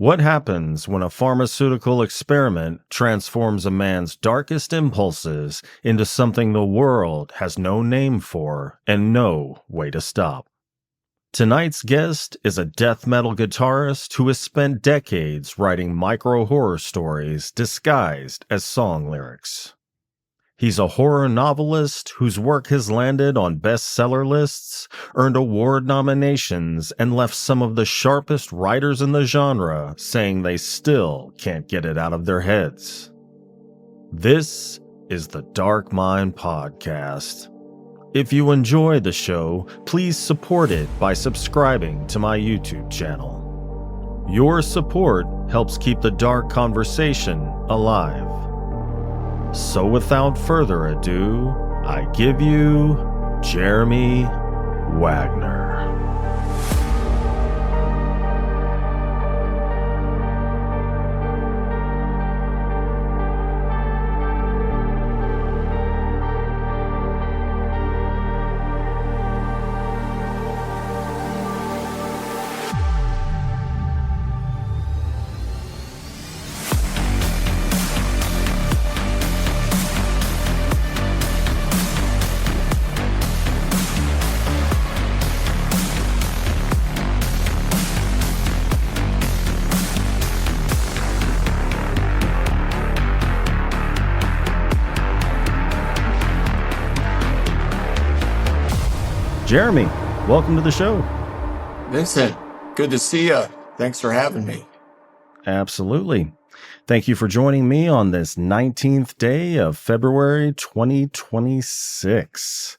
What happens when a pharmaceutical experiment transforms a man's darkest impulses into something the world has no name for and no way to stop? Tonight's guest is a death metal guitarist who has spent decades writing micro-horror stories disguised as song lyrics. He's a horror novelist whose work has landed on bestseller lists, earned award nominations, and left some of the sharpest writers in the genre saying they still can't get it out of their heads. This is the Dark Mind Podcast. If you enjoy the show, please support it by subscribing to my YouTube channel. Your support helps keep the dark conversation alive. So without further ado, I give you Jeremy Wagner. Jeremy, welcome to the show. Vincent, good to see you. Thanks for having me. Absolutely. Thank you for joining me on this 19th day of February 2026.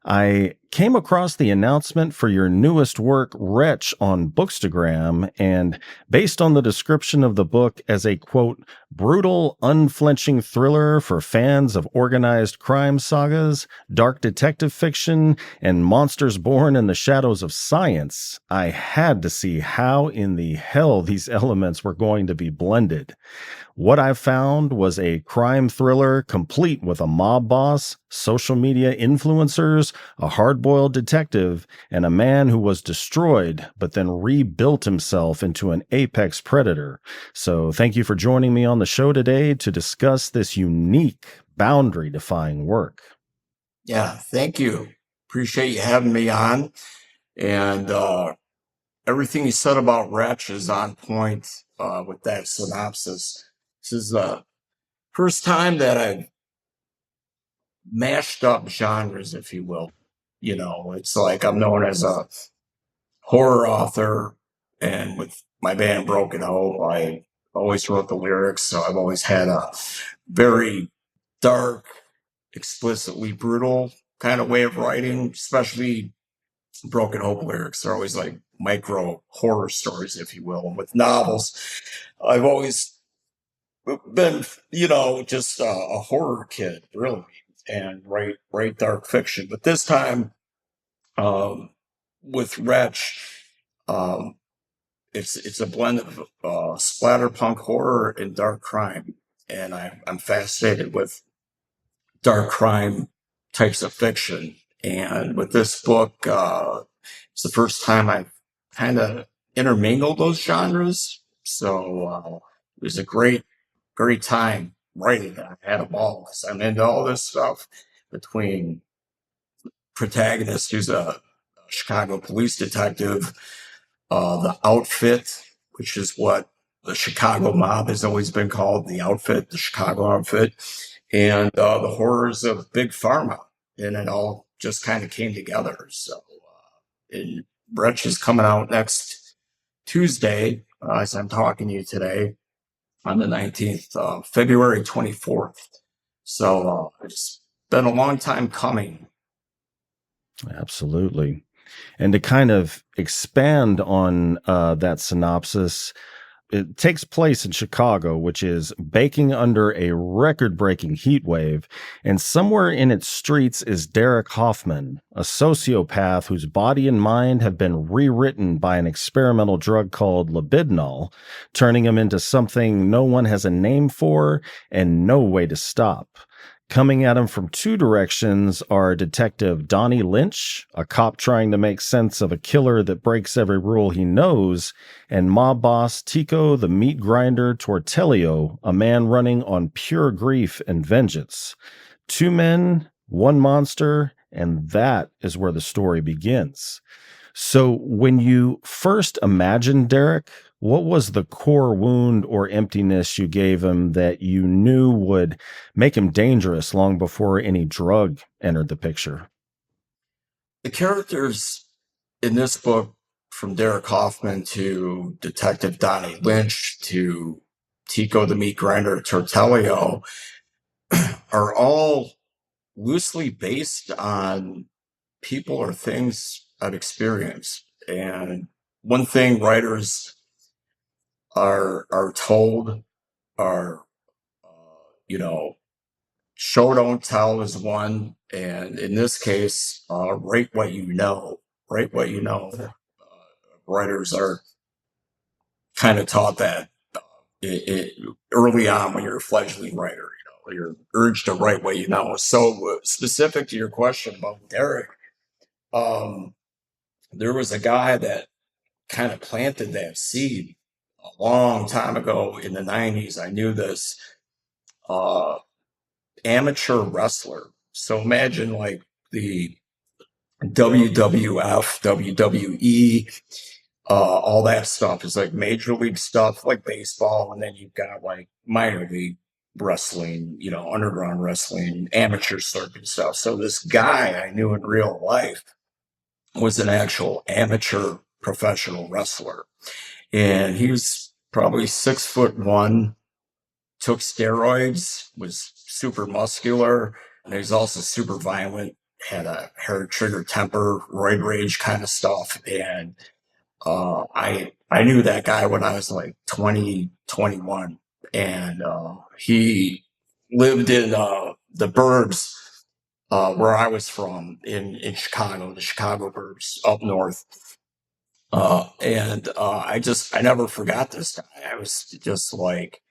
I came across the announcement for your newest work, Wretch, on Bookstagram, and based on the description of the book as a, quote, brutal, unflinching thriller for fans of organized crime sagas, dark detective fiction, and monsters born in the shadows of science, I had to see how in the hell these elements were going to be blended. What I found was a crime thriller complete with a mob boss, social media influencers, a hard-boiled detective, and a man who was destroyed but then rebuilt himself into an apex predator. So thank you for joining me on the show today to discuss this unique, boundary-defying work. Yeah, thank you. Appreciate you having me on. And everything you said about Wretch is on point with that synopsis. This is the first time that I've mashed up genres, if you will. You know, it's like I'm known as a horror author, and with my band Broken Hope, I always wrote the lyrics, so I've always had a very dark, explicitly brutal kind of way of writing, especially Broken Hope lyrics. They're always like micro horror stories, if you will. And with novels, I've always been, just a horror kid, really, and write dark fiction. But this time, with Wretch, it's a blend of splatterpunk horror and dark crime, and I'm fascinated with dark crime types of fiction. And with this book, it's the first time I've kind of intermingled those genres. So it was a great time writing it. I had a ball because I'm into all this stuff, between protagonist, who's a Chicago police detective, the outfit, which is what the Chicago mob has always been called, the outfit, the Chicago outfit, and the horrors of Big Pharma. And it all just kind of came together. So Wretch is coming out next Tuesday, as I'm talking to you today, on the 19th, February 24th. So it's been a long time coming. Absolutely. And to kind of expand on that synopsis, it takes place in Chicago, which is baking under a record-breaking heat wave, and somewhere in its streets is Derek Hoffman, a sociopath whose body and mind have been rewritten by an experimental drug called LIBIDONAL, turning him into something no one has a name for and no way to stop. Coming at him from two directions are Detective Donnie Lynch, a cop trying to make sense of a killer that breaks every rule he knows, and mob boss Tico the meat grinder Tortellio, a man running on pure grief and vengeance. Two men, one monster, and that is where the story begins. So when you first imagined Derek, what was the core wound or emptiness you gave him that you knew would make him dangerous long before any drug entered the picture? The characters in this book, from Derek Hoffman to Detective Donnie Lynch to Tico the meat grinder Tortellio, are all loosely based on people or things I've experienced. And one thing writers are told are, you know, show don't tell is one, and in this case, write what you know. Write what you know. Writers are kind of taught that early on when you're a fledgling writer. You're urged to write what you know. So specific to your question about Derek, there was a guy that kind of planted that seed a long time ago in the 90s. I knew this amateur wrestler. So imagine like the WWF, WWE, all that stuff is like major league stuff, like baseball. And then you've got like minor league wrestling, underground wrestling, amateur circuit stuff. So this guy I knew in real life was an actual amateur professional wrestler. And he was probably 6'1", took steroids, was super muscular, and he was also super violent, had a hair trigger temper, roid rage kind of stuff. And I knew that guy when I was like 20, 21. And he lived in the burbs where I was from in Chicago, the Chicago burbs up north. I never forgot this guy. I was just like,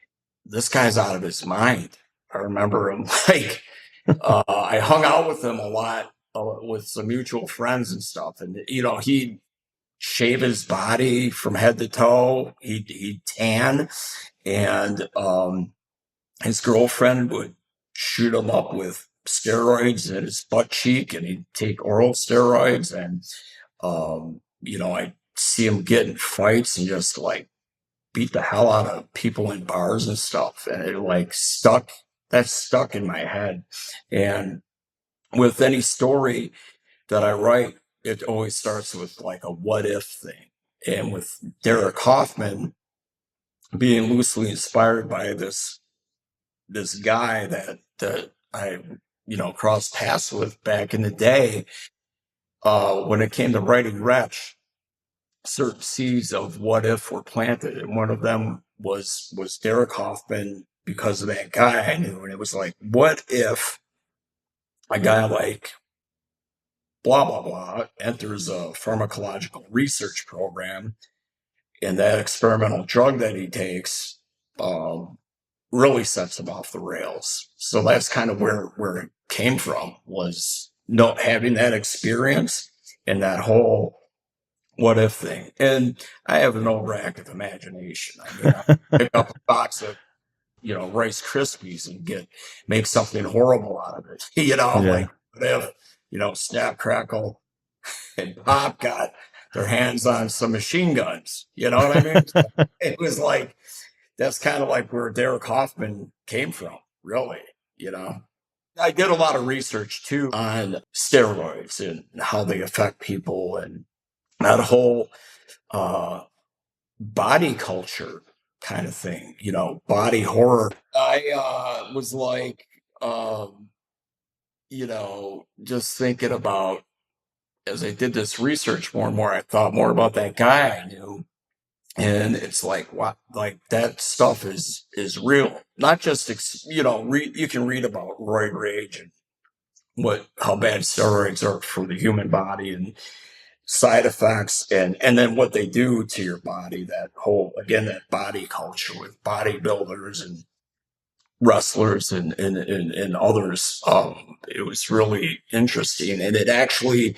this guy's out of his mind. I remember him like, I hung out with him a lot with some mutual friends and stuff. And, he'd shave his body from head to toe. He'd tan. And his girlfriend would shoot him up with steroids at his butt cheek, and he'd take oral steroids. And, I'd see him get in fights and just like beat the hell out of people in bars and stuff. And it like stuck in my head. And with any story that I write, it always starts with like a what if thing. And with Derek Hoffman, being loosely inspired by this guy that I, crossed paths with back in the day, when it came to writing Wretch, certain seeds of what if were planted, and one of them was Derek Hoffman, because of that guy I knew. And it was like, what if a guy like blah blah blah enters a pharmacological research program, and that experimental drug that he takes really sets him off the rails. So that's kind of where it came from, was not having that experience and that whole what if thing. And I have an overactive imagination. I mean, I pick up a box of, Rice Krispies and make something horrible out of it. Like, what if, Snap, Crackle, and Pop got their hands on some machine guns? You know what I mean? It was like, that's kind of like where Derek Hoffman came from, really, I did a lot of research too on steroids and how they affect people, and that whole body culture kind of thing, body horror. I was like, just thinking about, as I did this research more and more, I thought more about that guy I knew. And it's like, wow, like that stuff is real. Not just, you can read about roid rage and how bad steroids are for the human body and side effects, and then what they do to your body, that whole, again, that body culture with bodybuilders and wrestlers and others. It was really interesting. And it actually,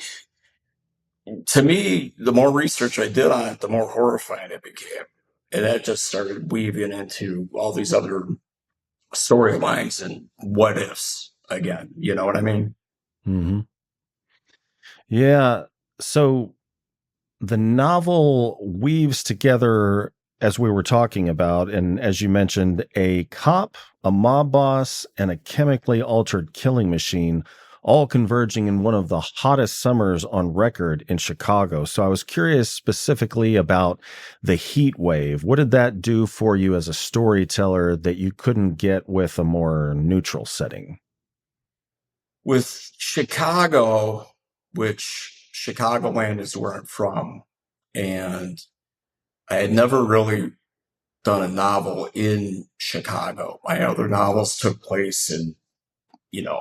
to me, the more research I did on it, the more horrifying it became. And that just started weaving into all these other storylines and what ifs again. You know what I mean? Hmm. Yeah. So the novel weaves together, as we were talking about, and as you mentioned, a cop, a mob boss, and a chemically altered killing machine, all converging in one of the hottest summers on record in Chicago. So I was curious specifically about the heat wave. What did that do for you as a storyteller that you couldn't get with a more neutral setting? With Chicago, which Chicagoland is where I'm from, and I had never really done a novel in Chicago. My other novels took place in,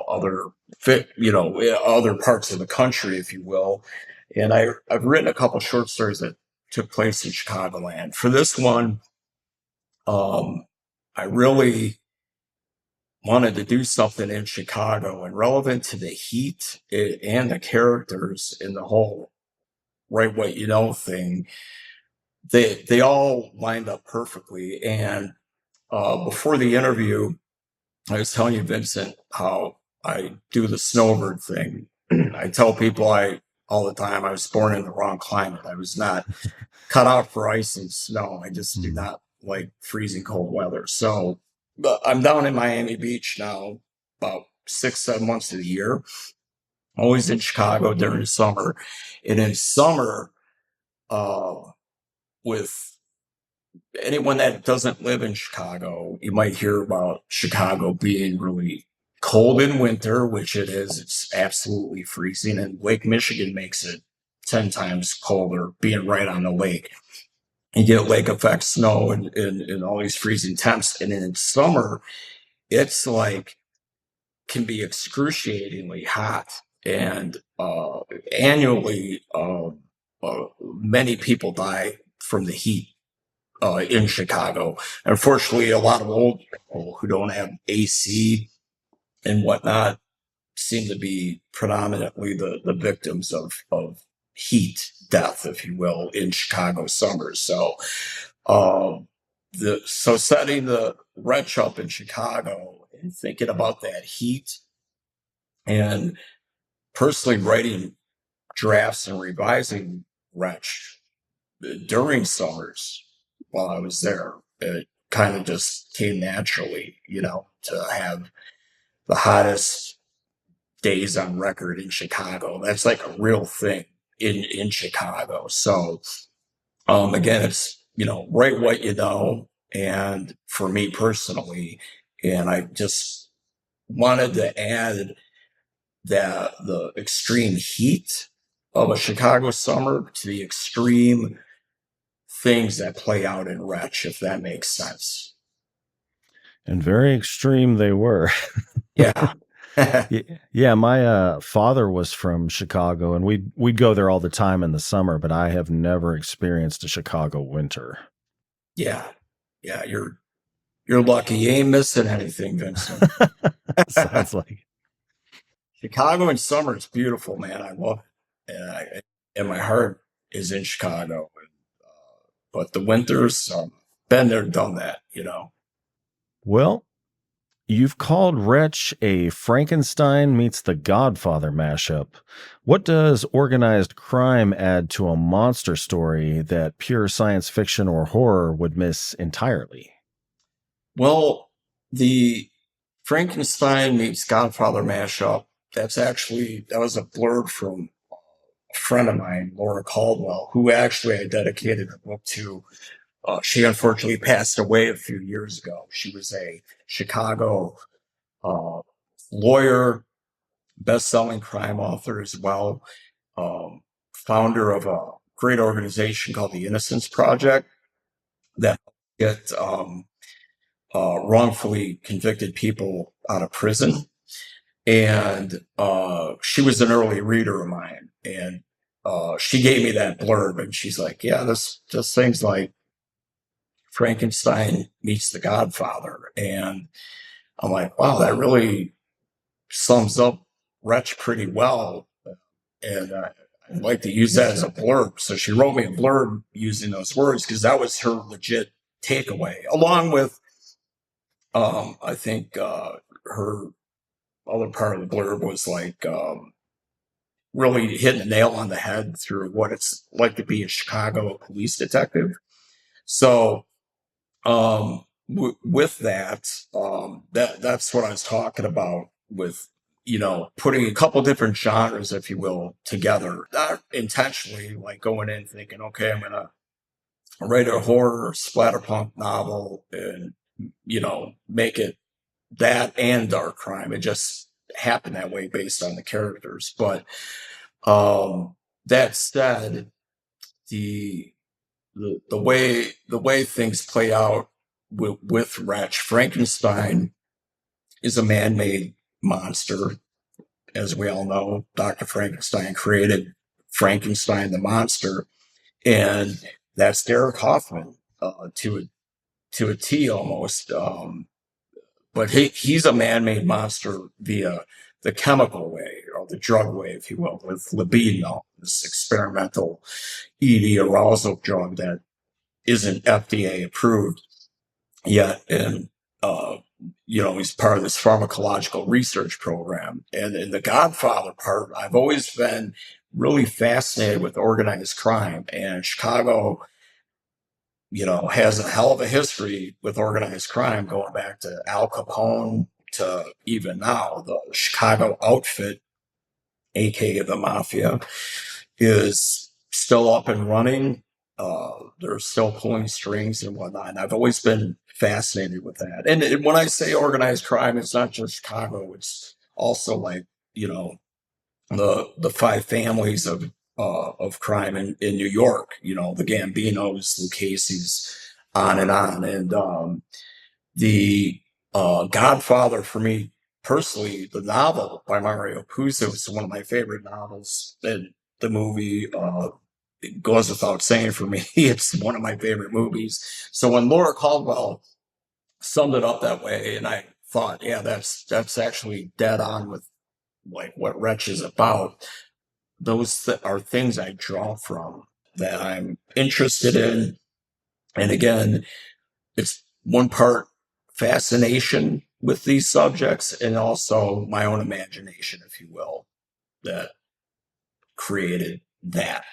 other other parts of the country, if you will. And I've written a couple short stories that took place in Chicagoland. For this one, I really wanted to do something in Chicago and relevant to the heat and the characters and the whole write what you know thing. They all lined up perfectly. And before the interview, I was telling you, Vincent, how I do the snowbird thing. I tell people all the time I was born in the wrong climate. I was not cut out for ice and snow. I just do not like freezing cold weather. So but I'm down in Miami Beach now about 6, 7 months of the year. Always in Chicago during the summer. And in summer, uh, with anyone that doesn't live in Chicago, you might hear about Chicago being really cold in winter, which it is. It's absolutely freezing. And Lake Michigan makes it 10 times colder, being right on the lake. You get lake effect snow and all these freezing temps. And then in summer, it's like can be excruciatingly hot. And annually, many people die from the heat in Chicago. Unfortunately, a lot of old people who don't have AC and whatnot seem to be predominantly the victims of heat death, if you will, in Chicago summers. So, setting the Wretch up in Chicago and thinking about that heat and personally writing drafts and revising Wretch during summers while I was there, it kind of just came naturally, to have the hottest days on record in Chicago. That's like a real thing in Chicago. So, again, it's, write what you know. And for me personally, and I just wanted to add that the extreme heat of a Chicago summer to the extreme things that play out in Wretch, if that makes sense. And very extreme they were. Yeah. Yeah, my father was from Chicago, and we'd go there all the time in the summer, but I have never experienced a Chicago winter. Yeah. Yeah. You're lucky. You ain't missing anything, Vincent. Sounds like. Chicago in summer is beautiful, man. I love it. And my heart is in Chicago. But the winters, been there, done that. Well, you've called Wretch a Frankenstein meets the Godfather mashup. What does organized crime add to a monster story that pure science fiction or horror would miss entirely? Well, the Frankenstein meets Godfather mashup, that was a blurb from a friend of mine, Laura Caldwell, who actually I dedicated a book to. She unfortunately passed away a few years ago. She was a Chicago uh, lawyer, best-selling crime author as well, founder of a great organization called the Innocence Project that get wrongfully convicted people out of prison. And she was an early reader of mine, and she gave me that blurb, and she's like, "Yeah, this just things like Frankenstein meets the Godfather." And I'm like, wow, that really sums up Wretch pretty well. And I'd like to use that as a blurb. So she wrote me a blurb using those words because that was her legit takeaway, along with, I think her other part of the blurb was like really hitting the nail on the head through what it's like to be a Chicago police detective. So with that, that's what I was talking about with, putting a couple different genres, if you will, together, not intentionally like going in thinking, okay, I'm going to write a horror splatterpunk novel and, make it that and dark crime. It just happened that way based on the characters. But, that said, the way things play out with Wretch, Frankenstein is a man-made monster, as we all know. Dr. Frankenstein created Frankenstein the monster, and that's Derek Hoffman to a T almost. But he's a man-made monster via the chemical way or the drug way, if you will, with LIBIDONAL, this experimental ED arousal drug that isn't FDA approved yet. And, he's part of this pharmacological research program. And in the Godfather part, I've always been really fascinated with organized crime. And Chicago, has a hell of a history with organized crime going back to Al Capone to even now. The Chicago outfit, aka the Mafia, is still up and running. They're still pulling strings and whatnot. And I've always been fascinated with that. And when I say organized crime, it's not just Chicago. It's also like, the five families of crime in New York, the Gambinos, Lucchese's, on and on. And the Godfather, for me personally, the novel by Mario Puzo is one of my favorite novels. And the movie, it goes without saying for me, it's one of my favorite movies. So when Laura Caldwell summed it up that way, and I thought, yeah, that's actually dead on with like what Wretch is about. Those are things I draw from that I'm interested in. And again, it's one part fascination with these subjects and also my own imagination, if you will, that created that.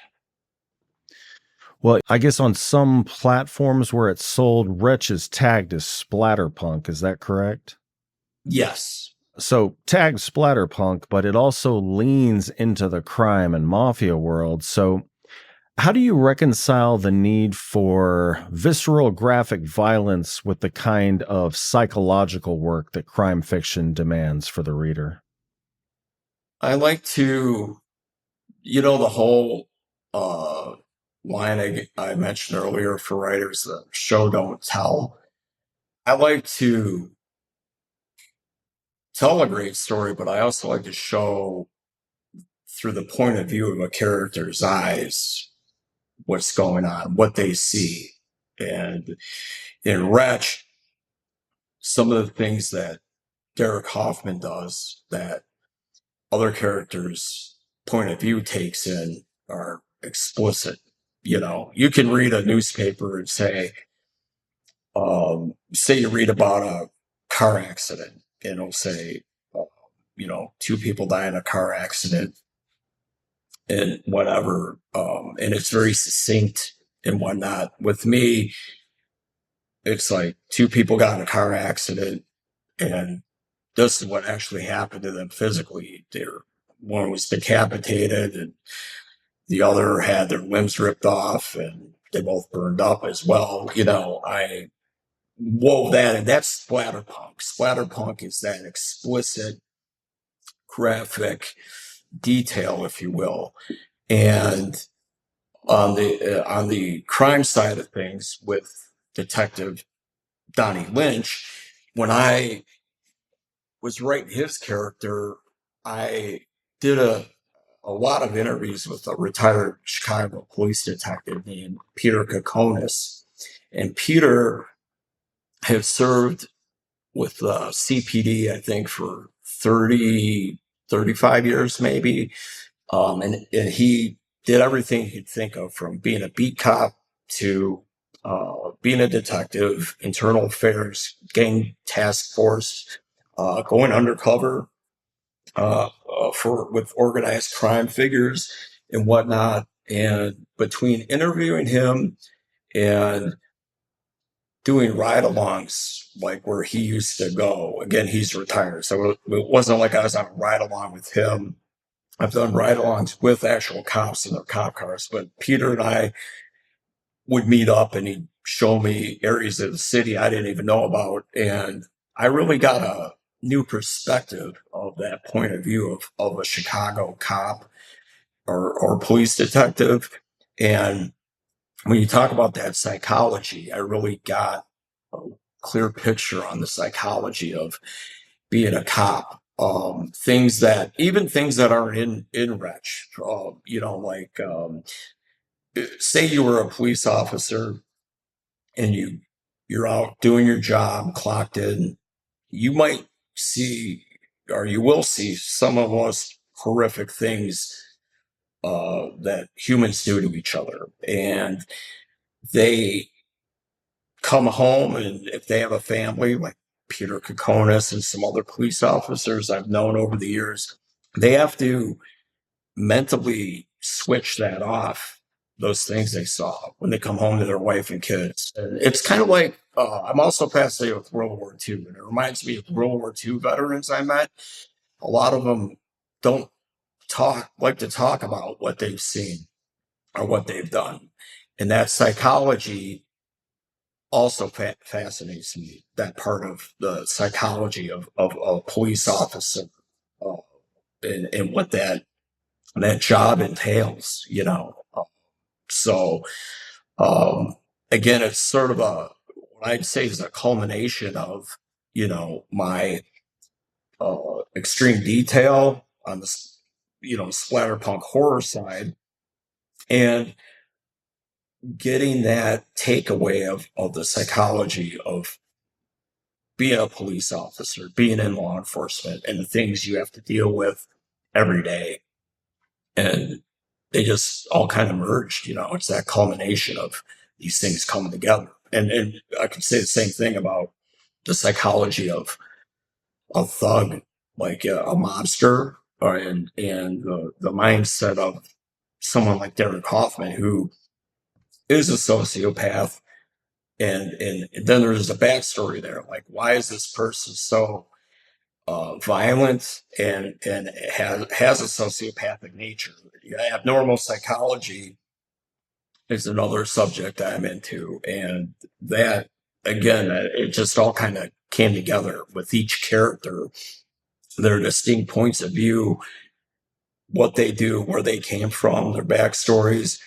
Well, I guess on some platforms where it's sold, Wretch is tagged as splatterpunk. Is that correct? Yes. So tagged splatterpunk, but it also leans into the crime and mafia world. So how do you reconcile the need for visceral graphic violence with the kind of psychological work that crime fiction demands for the reader? I like to, the whole line I mentioned earlier for writers, the show don't tell. I like to tell a great story, but I also like to show through the point of view of a character's eyes what's going on, what they see. And in Wretch, some of the things that Derek Hoffman does that other characters' point of view takes in are explicit. You can read a newspaper and say you read about a car accident and it'll say, two people die in a car accident and whatever. And it's very succinct and whatnot. With me, it's like two people got in a car accident and this is what actually happened to them physically. One was decapitated and the other had their limbs ripped off and they both burned up as well. I wove that, and that's splatterpunk. Splatterpunk is that explicit graphic detail, if you will. And on the crime side of things with Detective Donnie Lynch, when I was writing his character, I did a lot of interviews with a retired Chicago police detective named Peter Kokonis. And Peter had served with CPD, I think for 30, 35 years, maybe. And he did everything he'd think of, from being a beat cop to being a detective, internal affairs, gang task force, going undercover with organized crime figures and whatnot. And between interviewing him and doing ride-alongs, like where he used to go, again, he's retired, so it wasn't like I was on a ride-along with him. I've done ride-alongs with actual cops in their cop cars, but Peter and I would meet up and he'd show me areas of the city I didn't even know about. And I really got a new perspective of that point of view of a Chicago cop or police detective. And when you talk about that psychology, I really got a clear picture on the psychology of being a cop. Things that aren't in Wretch, like, say you were a police officer and you're out doing your job, clocked in, you might see, or you will see, some of the most horrific things that humans do to each other. And they come home, and if they have a family, like Peter Kokonis and some other police officers I've known over the years, they have to mentally switch that off, those things they saw, when they come home to their wife and kids. And it's kind of like, I'm also fascinated with World War II, and it reminds me of World War II veterans I met. A lot of them don't like to talk about what they've seen or what they've done. And that psychology also fascinates me, that part of the psychology of a police officer, uh, and what that job entails, So, um, again, it's sort of what I'd say is a culmination of, my extreme detail on the, splatterpunk horror side, and getting that takeaway of the psychology of being a police officer, being in law enforcement, and the things you have to deal with every day. And they just all kind of merged, it's that culmination of these things coming together. And I could say the same thing about the psychology of a thug, like a mobster, and the mindset of someone like Derek Hoffman, who is a sociopath. And then there's a backstory there. Like, why is this person so violent and has a sociopathic nature? Abnormal psychology is another subject I'm into, and that, again, it just all kind of came together with each character, their distinct points of view, what they do, where they came from, their backstories,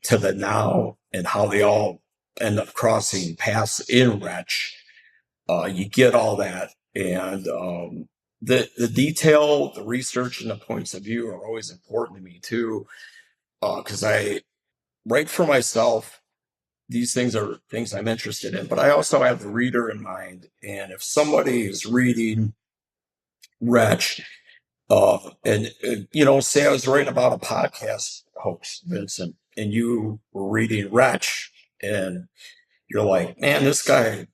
to the now, and how they all end up crossing paths in Wretch. You get all that, and the detail, the research, and the points of view are always important to me too, because I write for myself. These things are things I'm interested in, but I also have the reader in mind. And if somebody is reading Wretch, say I was writing about a podcast host, Vincent, and you were reading Wretch, and you're like, man, this guy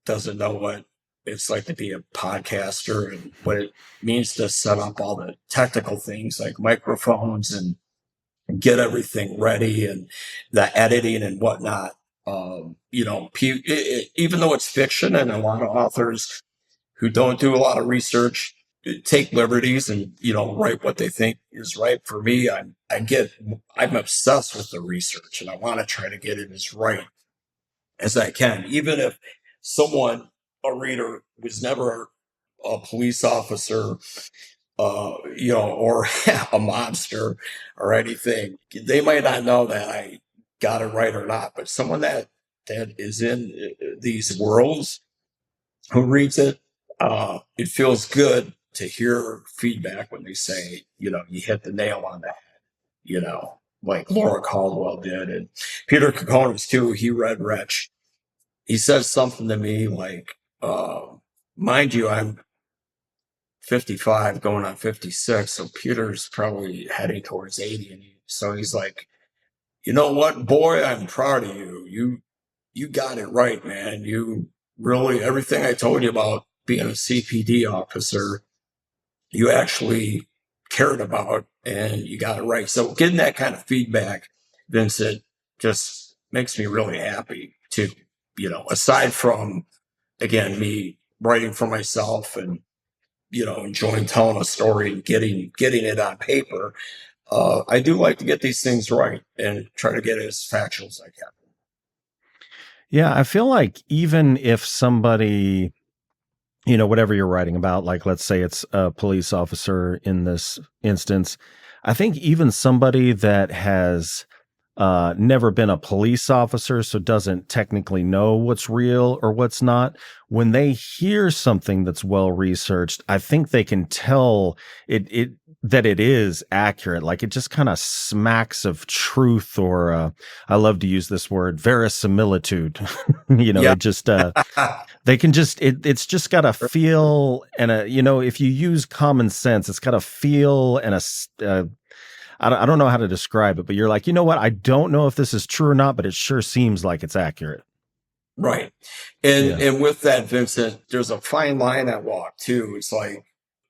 doesn't know what it's like to be a podcaster and what it means to set up all the technical things like microphones and get everything ready and the editing and whatnot. Even though it's fiction, and a lot of authors who don't do a lot of research take liberties and, write what they think is right. For me, I'm obsessed with the research, and I want to try to get it as right as I can, even if a reader was never a police officer, or a mobster or anything. They might not know that I got it right or not, but someone that is in these worlds, who reads it, it feels good to hear feedback when they say, you hit the nail on the head, like Laura Caldwell did. And Peter Kokonis too, he read Wretch. He says something to me like, mind you, I'm 55 going on 56. So Peter's probably heading towards 80. And so he's like, you know what, boy, I'm proud of you. You got it right, man. You really, everything I told you about being a CPD officer, you actually cared about and you got it right. So getting that kind of feedback, Vincent, just makes me really happy too. Aside from, again, me writing for myself and, enjoying telling a story and getting it on paper. I do like to get these things right and try to get it as factual as I can. Yeah, I feel like even if somebody, whatever you're writing about, like let's say it's a police officer in this instance, I think even somebody that has never been a police officer, so doesn't technically know what's real or what's not, when they hear something that's well researched, I think they can tell it that it is accurate. Like it just kind of smacks of truth, or I love to use this word, verisimilitude. Yeah. It just they can just it's just got a feel and if you use common sense, it's got a feel and I don't know how to describe it, but you're like, you know what? I don't know if this is true or not, but it sure seems like it's accurate. Right. And with that, Vincent, there's a fine line I walk too. It's like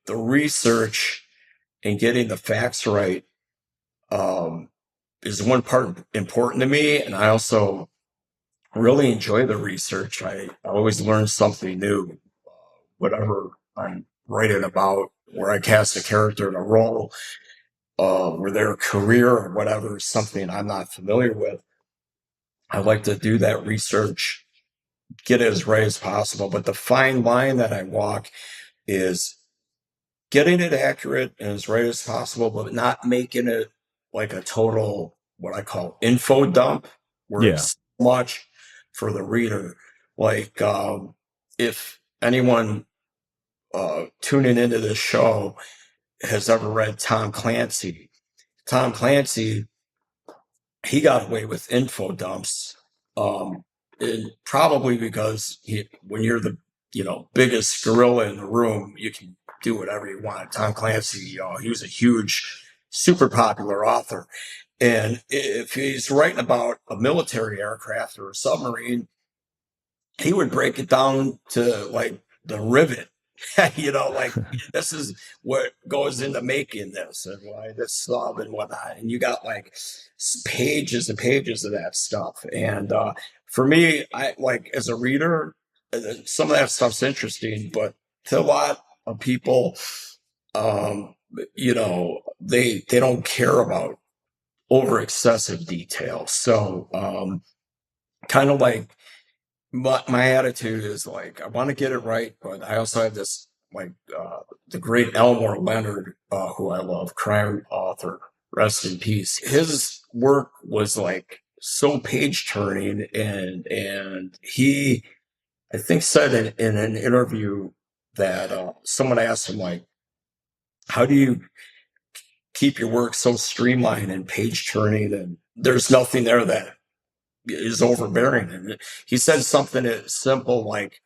the research and getting the facts right is one part important to me. And I also really enjoy the research. I always learn something new, whatever I'm writing about, where I cast a character in a role, or their career or whatever is something I'm not familiar with. I like to do that research, get it as right as possible. But the fine line that I walk is getting it accurate and as right as possible, but not making it like a total, what I call info dump, where it's so much for the reader. Like, if anyone tuning into this show has ever read Tom Clancy, he got away with info dumps. And probably because when you're the biggest gorilla in the room, you can do whatever you want. Tom Clancy, he was a huge, super popular author, and if he's writing about a military aircraft or a submarine, he would break it down to like the rivet. Like this is what goes into making this and why this sub and whatnot. And you got like pages and pages of that stuff. And for me, I like as a reader, some of that stuff's interesting, but to a lot of people, they don't care about over excessive detail. So kind of like my attitude is like, I want to get it right, but I also have this, like, the great Elmore Leonard, who I love, crime author, rest in peace. His work was like so page turning, and he, I think, said in an interview that someone asked him, like, how do you keep your work so streamlined and page turning, and there's nothing there that is overbearing. And he said something as simple like,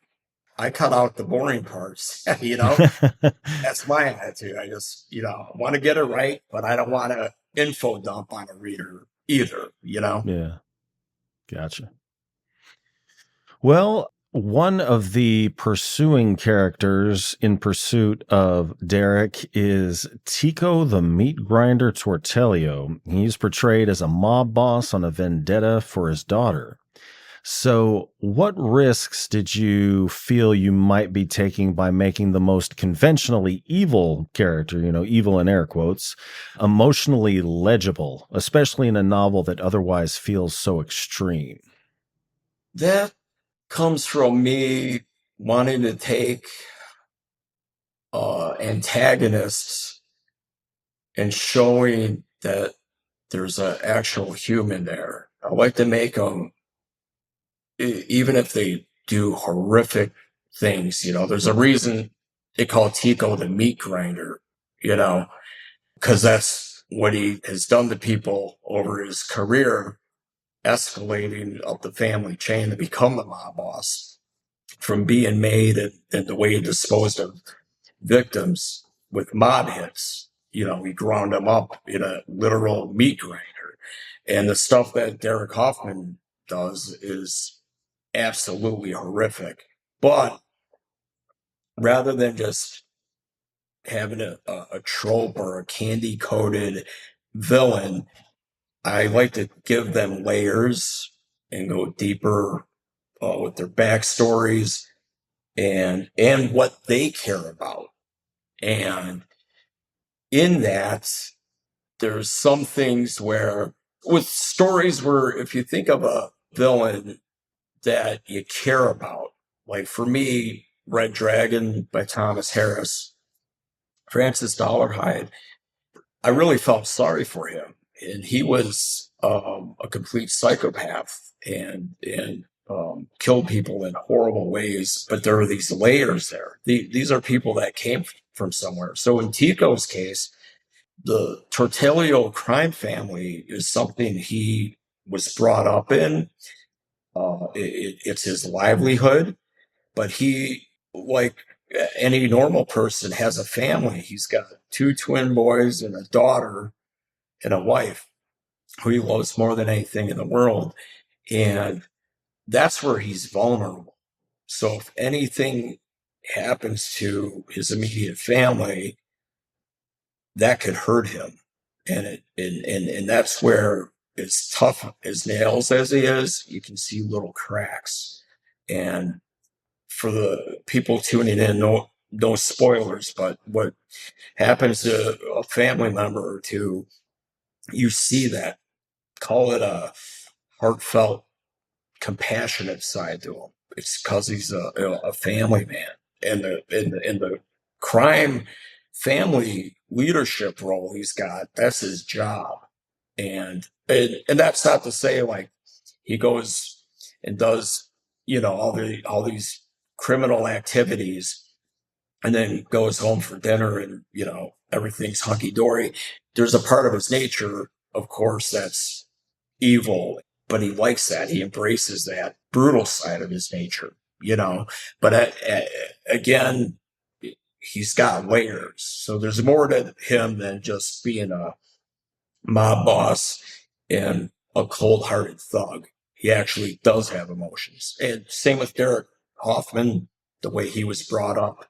I cut out the boring parts. That's my attitude. I just, want to get it right, but I don't want to info dump on a reader either. Yeah. Gotcha. Well, one of the pursuing characters in pursuit of Derek is Tico the Meat Grinder Tortelio. He's portrayed as a mob boss on a vendetta for his daughter. So, what risks did you feel you might be taking by making the most conventionally evil character, evil in air quotes, emotionally legible, especially in a novel that otherwise feels so extreme? That comes from me wanting to take antagonists and showing that there's an actual human there. I like to make them, even if they do horrific things, there's a reason they call Tico the meat grinder, because that's what he has done to people over his career, escalating up the family chain to become the mob boss. from being made and the way he disposed of victims with mob hits. You know, he ground them up in a literal meat grinder. And the stuff that Derek Hoffman does is absolutely horrific. But rather than just having a trope or a candy coated villain, I like to give them layers and go deeper with their backstories and what they care about. And in that, there's some things where with stories where if you think of a villain that you care about, like for me, Red Dragon by Thomas Harris, Francis Dollarhide, I really felt sorry for him. And he was a complete psychopath and killed people in horrible ways. But there are these layers there. These are people that came from somewhere. So in Tico's case, the Tortelio crime family is something he was brought up in. It's his livelihood, but he, like any normal person, has a family. He's got 2 twin boys and a daughter and a wife who he loves more than anything in the world. And that's where he's vulnerable. So if anything happens to his immediate family, that could hurt him. And that's where, as tough as nails as he is, you can see little cracks. And for the people tuning in, no spoilers, but what happens to a family member or two, you see that. Call it a heartfelt, compassionate side to him. It's because he's a family man. And the crime family leadership role he's got, that's his job. And that's not to say like he goes and does, you know, all these criminal activities and then goes home for dinner and, you know, everything's hunky dory. There's a part of his nature, of course, that's evil, but he likes that. He embraces that brutal side of his nature, you know, but again, he's got layers. So there's more to him than just being a mob boss and a cold-hearted thug. He actually does have emotions. And same with Derek Hoffman, the way he was brought up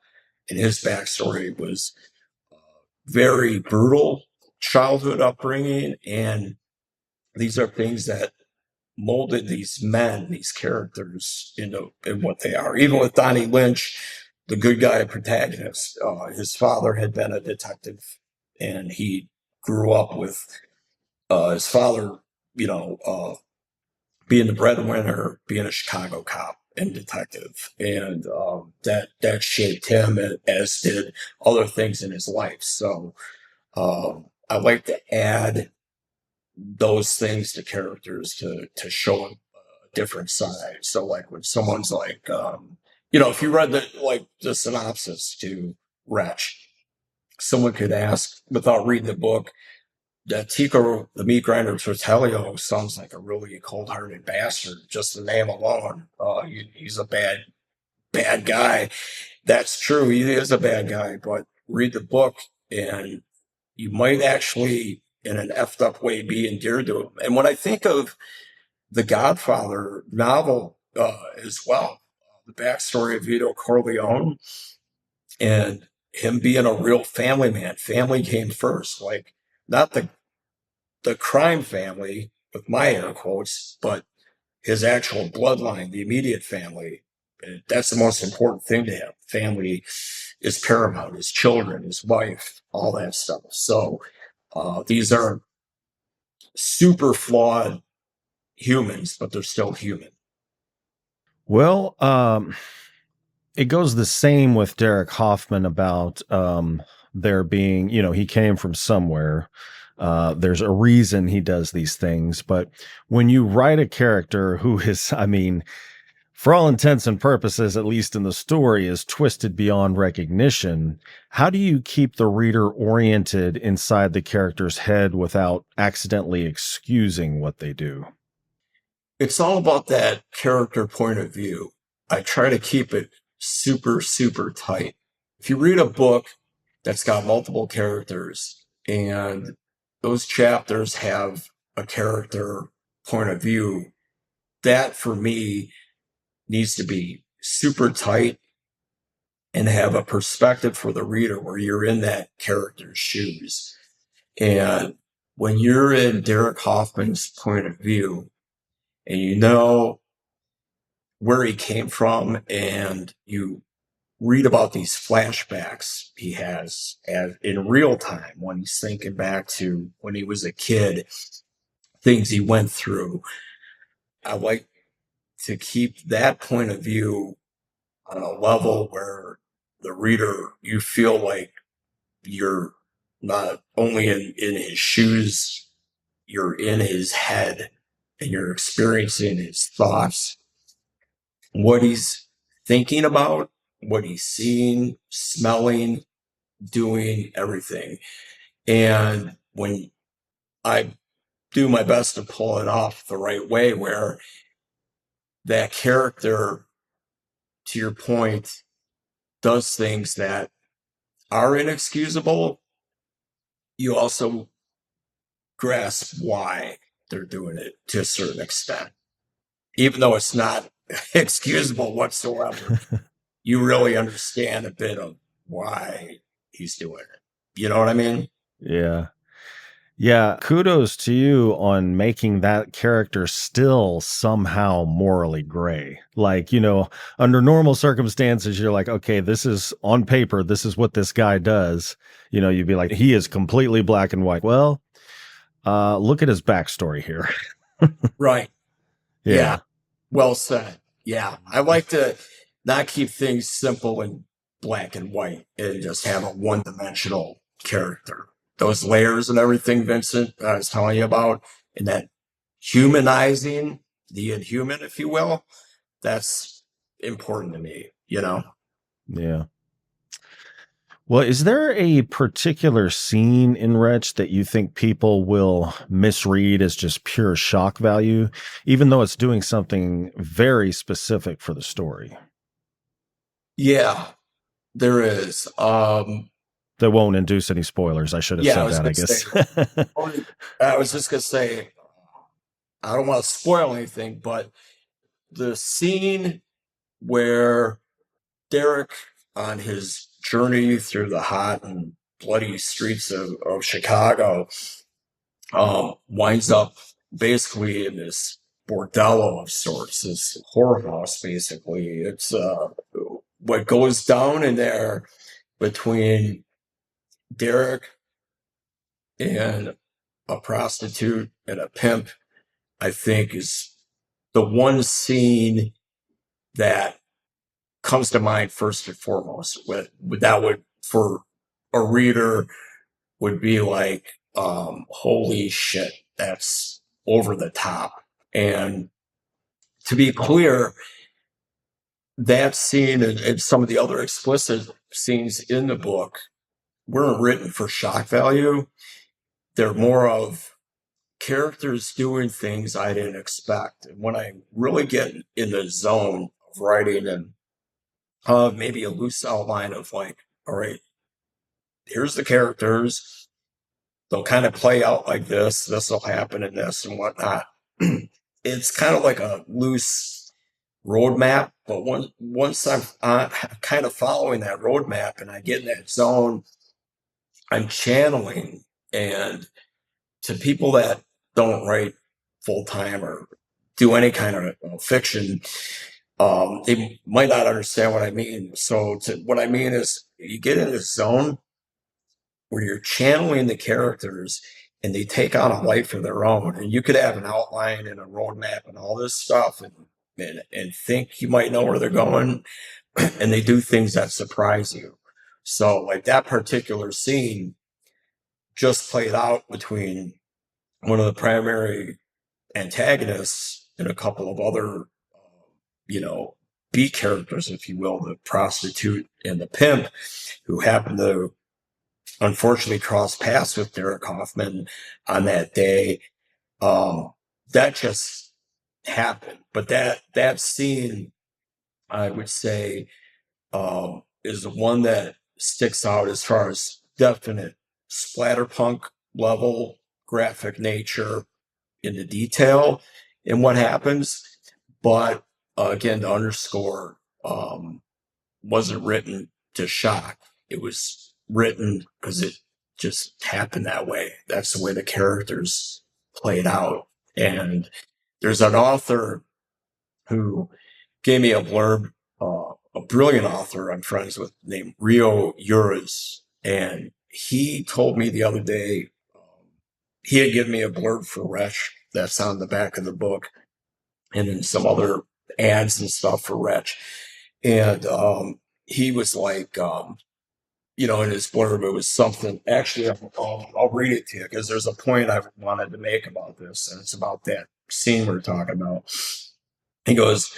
and his backstory was very brutal childhood upbringing. And these are things that molded these men, these characters in what they are. Even with Donnie Lynch, the good guy protagonist, his father had been a detective and he grew up with his father, you know, being the breadwinner, being a Chicago cop and detective. And that shaped him, as did other things in his life. So I like to add those things to characters to show a different side. So like when someone's like, you know, if you read the synopsis to Wretch, someone could ask without reading the book, that Tico, the meat grinder Tortelio, sounds like a really cold-hearted bastard. Just the name alone, he's a bad guy. That's true. He is a bad guy, but read the book and you might actually, in an effed up way, be endeared to him. And when I think of the Godfather novel as well, the backstory of Vito Corleone and him being a real family man, family came first, like not the crime family with my air quotes, but his actual bloodline, the immediate family. That's the most important thing to him. Family is paramount, his children, his wife, all that stuff. So these are super flawed humans, but they're still human. Well, it goes the same with Derek Hoffman about there being, you know, he came from somewhere. There's a reason he does these things. But when you write a character who is, I mean, for all intents and purposes, at least in the story, is twisted beyond recognition, how do you keep the reader oriented inside the character's head without accidentally excusing what they do? It's all about that character point of view. I try to keep it super, super tight. If you read a book that's got multiple characters and those chapters have a character point of view, that for me needs to be super tight and have a perspective for the reader where you're in that character's shoes. And when you're in Derek Hoffman's point of view and you know where he came from and you read about these flashbacks he has in real time when he's thinking back to when he was a kid, things he went through. I like to keep that point of view on a level where the reader, you feel like you're not only in his shoes, you're in his head and you're experiencing his thoughts, what he's thinking about, what he's seeing, smelling, doing, everything. And when I do my best to pull it off the right way, where that character, to your point, does things that are inexcusable, you also grasp why they're doing it to a certain extent. Even though it's not excusable whatsoever, you really understand a bit of why he's doing it. You know what I mean? Yeah. Yeah, kudos to you on making that character still somehow morally gray. Like, under normal circumstances, you're like, okay, this is on paper, this is what this guy does. You'd be like, he is completely black and white. Well, look at his backstory here. Right. Yeah. Yeah. Well said. Yeah. I like to not keep things simple and black and white and just have a one-dimensional character. Those layers and everything, Vincent, I was telling you about, and that humanizing the inhuman, if you will, that's important to me, Yeah. Well, is there a particular scene in Wretch that you think people will misread as just pure shock value, even though it's doing something very specific for the story? Yeah, there is. That won't induce any spoilers. I should have said that, I guess. I was just going to say, I don't want to spoil anything, but the scene where Derek, on his journey through the hot and bloody streets of Chicago, winds up basically in this bordello of sorts, this whorehouse, basically. It's what goes down in there between Derek and a prostitute and a pimp, I think, is the one scene that comes to mind first and foremost. That would, for a reader, would be like, holy shit, that's over the top. And to be clear, that scene and some of the other explicit scenes in the book weren't written for shock value. They're more of characters doing things I didn't expect. And when I really get in the zone of writing and maybe a loose outline of like, all right, here's the characters. They'll kind of play out like this. This will happen in this and whatnot. It's kind of like a loose roadmap. But once I'm kind of following that roadmap and I get in that zone, I'm channeling. And to people that don't write full time or do any kind of fiction, they might not understand what I mean. So what I mean is you get in this zone where you're channeling the characters and they take on a life of their own. And you could have an outline and a roadmap and all this stuff and think you might know where they're going. And they do things that surprise you. So like that particular scene just played out between one of the primary antagonists and a couple of other, B characters, if you will, the prostitute and the pimp, who happened to unfortunately cross paths with Derek Hoffman on that day. That just happened. But that scene I would say, is the one that sticks out as far as definite splatterpunk level graphic nature in the detail and what happens. But again, to underscore, wasn't written to shock. It was written because it just happened that way. That's the way the characters played out. And there's an author who gave me a blurb, a brilliant author I'm friends with named Rio Uris. And he told me the other day, he had given me a blurb for Wretch that's on the back of the book, and then some other ads and stuff for Wretch. And he was like, in his blurb, it was something. Actually, I'll read it to you because there's a point I wanted to make about this, and it's about that scene we're talking about. He goes,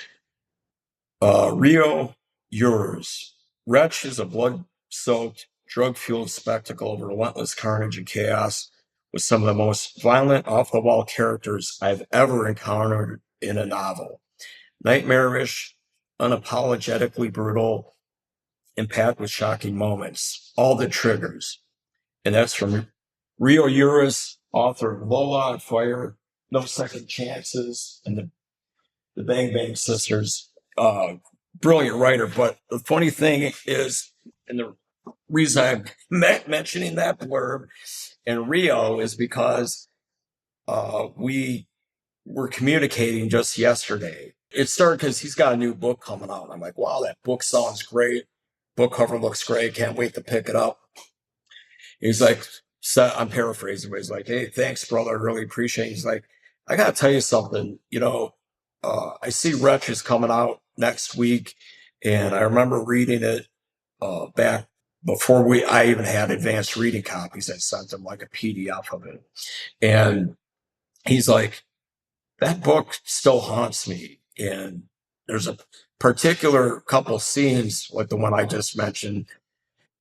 Rio, yours. Wretch is a blood-soaked, drug-fueled spectacle of relentless carnage and chaos with some of the most violent, off-the-wall characters I've ever encountered in a novel. Nightmarish, unapologetically brutal, and packed with shocking moments. All the triggers. And that's from Rio Uris, author of Lola on Fire, No Second Chances, and the Bang Bang Sisters. Brilliant writer. But the funny thing is, and the reason I'm mentioning that blurb and Rio is because we were communicating just yesterday. It started because he's got a new book coming out. I'm like, wow, that book sounds great. Book cover looks great. Can't wait to pick it up. He's like, I'm paraphrasing, but he's like, hey, thanks, brother. I really appreciate it. He's like, I got to tell you something. I see Wretch is coming out next week. And I remember reading it back before I even had advanced reading copies. I sent him like a PDF of it. And he's like, that book still haunts me. And there's a particular couple scenes, like the one I just mentioned,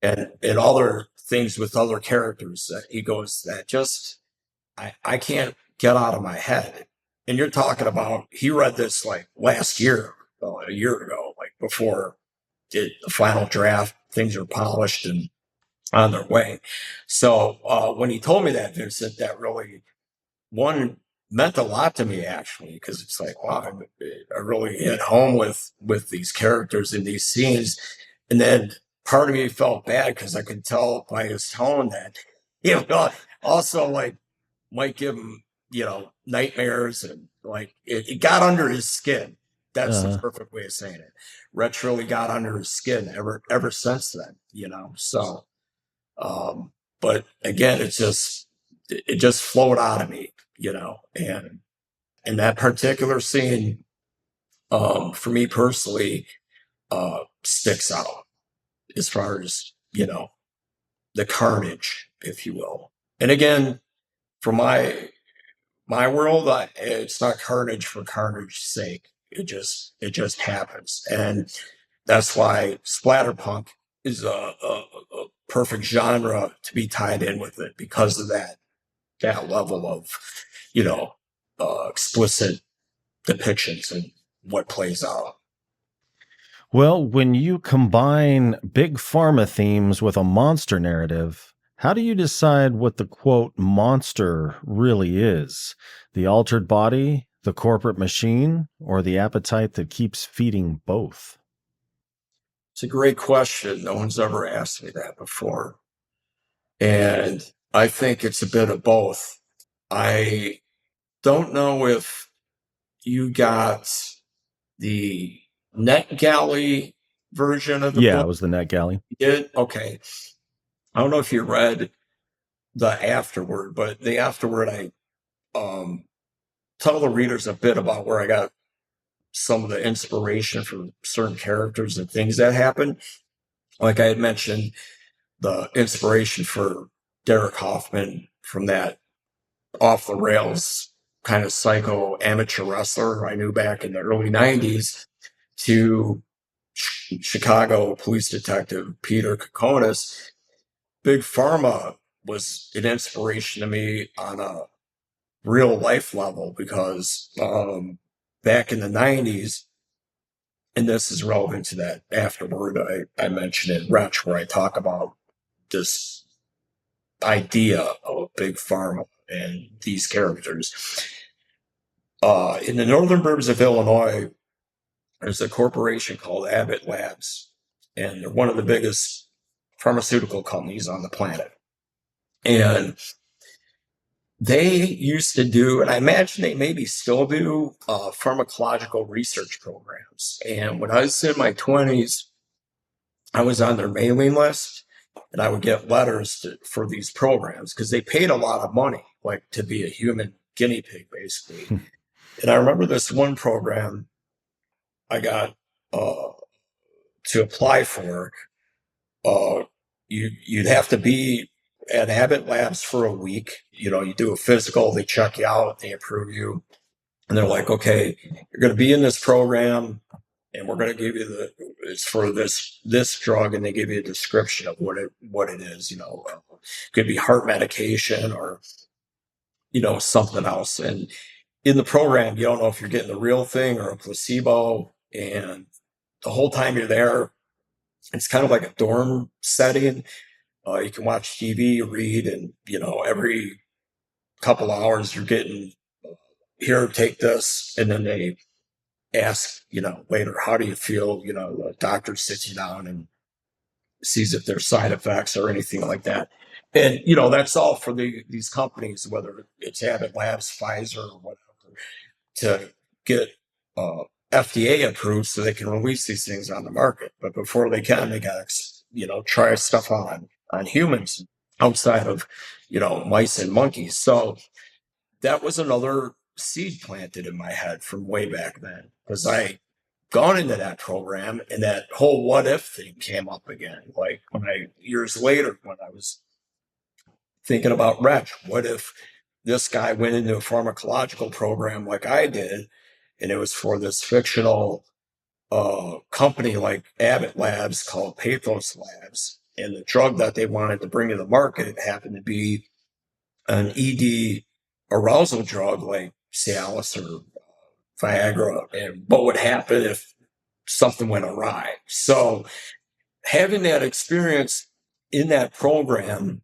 and other things with other characters that he goes, that just, I can't get out of my head. And you're talking about, he read this like last year, a year ago, like before the final draft, things are polished and on their way. So when he told me that, Vincent, that really, one, meant a lot to me actually, because it's like, wow, I really hit home with these characters in these scenes. And then part of me felt bad because I could tell by his tone that, also like might give him, nightmares, and like it got under his skin. That's the perfect way of saying it. Wretch really got under his skin ever since then, So, but again, it just flowed out of me, and in that particular scene, for me personally, sticks out as far as, the carnage, if you will. And again, for my world, it's not carnage for carnage's sake. It just happens. And that's why splatterpunk is a perfect genre to be tied in with it, because of that level of, explicit depictions and what plays out. Well, when you combine Big Pharma themes with a monster narrative, how do you decide what the quote monster really is? The altered body, the corporate machine, or the appetite that keeps feeding both? It's a great question. No one's ever asked me that before. And I think it's a bit of both. I don't know if you got the NetGalley version of the book. Yeah, it was the NetGalley. You did? Okay. I don't know if you read the afterword, but the afterword, I tell the readers a bit about where I got some of the inspiration for certain characters and things that happened. Like I had mentioned, the inspiration for Derek Hoffman from that off the rails kind of psycho amateur wrestler I knew back in the early 90s, to Chicago police detective Peter Kokonis. Big Pharma was an inspiration to me on a real life level, because back in the 90s, and this is relevant to that afterword I mentioned in Wretch, where I talk about this idea of Big Pharma and these characters. In the northern burbs of Illinois, there's a corporation called Abbott Labs, and they're one of the biggest pharmaceutical companies on the planet. And they used to do, and I imagine they maybe still do, pharmacological research programs. And when I was in my 20s, I was on their mailing list, and I would get letters for these programs because they paid a lot of money, like to be a human guinea pig, basically. And I remember this one program I got to apply for. You'd have to be at Abbott Labs for a week. You know, you do a physical, they check you out, they approve you, and they're like, okay, you're going to be in this program, and we're going to give you it's for this drug, and they give you a description of what it is. You know, it could be heart medication or, you know, something else. And in the program, you don't know if you're getting the real thing or a placebo, and the whole time you're there, it's kind of like a dorm setting. You can watch TV, read, and, you know, every couple hours you're getting, here, take this. And then they ask, you know, later, how do you feel? You know, the doctor sits you down and sees if there's side effects or anything like that. And, you know, that's all for these companies, whether it's Abbott Labs, Pfizer, or whatever, to get FDA approved so they can release these things on the market. But before they can, they got to, you know, try stuff on humans outside of, you know, mice and monkeys. So that was another seed planted in my head from way back then, because I gone into that program and that whole what if thing came up again. Like years later, when I was thinking about Wretch, what if this guy went into a pharmacological program like I did, and it was for this fictional company like Abbott Labs called Pathos Labs, and the drug that they wanted to bring to the market happened to be an ED arousal drug like Cialis or Viagra. And what would happen if something went awry? So having that experience in that program,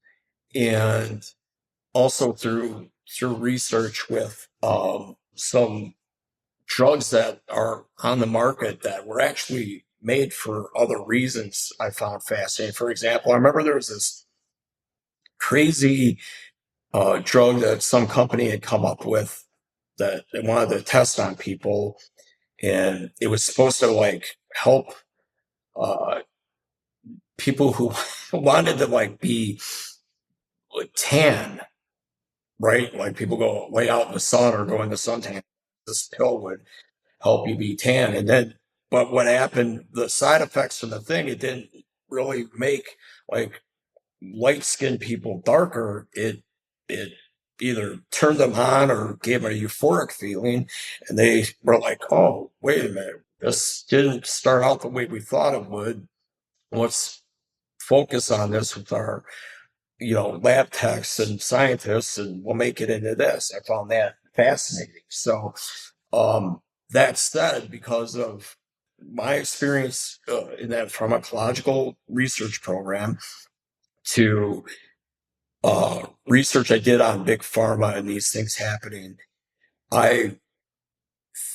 and also through research with some drugs that are on the market that were actually made for other reasons, I found fascinating. For example, I remember there was this crazy drug that some company had come up with that they wanted to test on people, and it was supposed to like help people who wanted to like be tan, right? Like people go lay out in the sun or go in the suntan. This pill would help you be tan. And then, but what happened, the side effects from the thing, it didn't really make like light skinned people darker. It either turned them on or gave them a euphoric feeling. And they were like, oh, wait a minute, this didn't start out the way we thought it would. Let's focus on this with our, you know, lab techs and scientists, and we'll make it into this. I found that fascinating. So, that said, because of my experience in that pharmacological research program, to research I did on Big Pharma and these things happening, I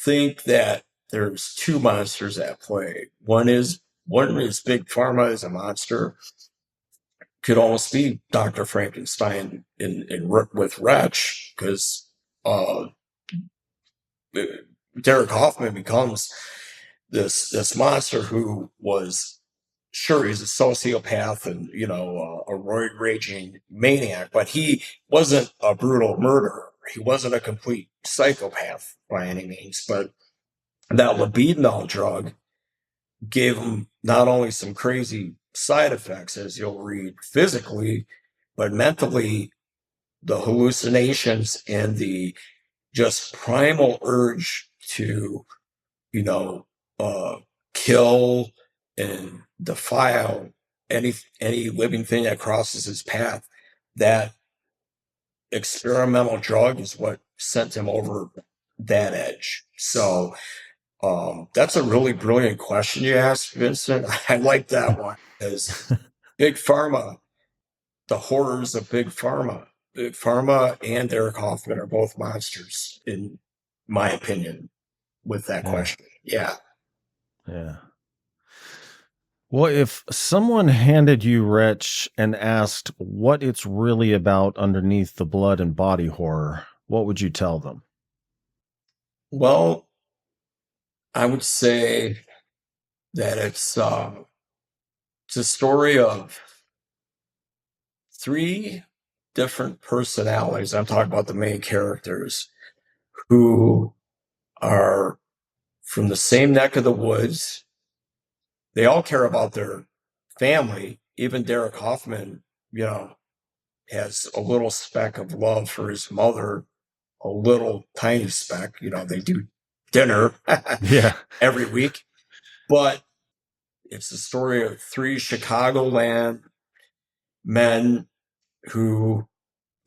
think that there's two monsters at play. One is Big Pharma is a monster. Could almost be Dr. Frankenstein with Wretch, because Derek Hoffman becomes this monster who was, sure, he's a sociopath and, you know, a raging maniac, but he wasn't a brutal murderer. He wasn't a complete psychopath by any means. But that libidinal drug gave him not only some crazy side effects, as you'll read, physically, but mentally, the hallucinations and the just primal urge to, you know, kill and defile any living thing that crosses his path. That experimental drug is what sent him over that edge. So That's a really brilliant question you asked, Vincent. I like that one because Big Pharma, the horrors of Big Pharma. Big Pharma and Derek Hoffman are both monsters, in my opinion, with that Yeah. question. Yeah. Yeah. Well, if someone handed you Wretch and asked what it's really about underneath the blood and body horror, what would you tell them? Well, I would say that it's a story of three different personalities. I'm talking about the main characters who are from the same neck of the woods. They all care about their family. Even Derek Hoffman, has a little speck of love for his mother, a little tiny speck. They do dinner Yeah. every week, but it's the story of three Chicagoland men who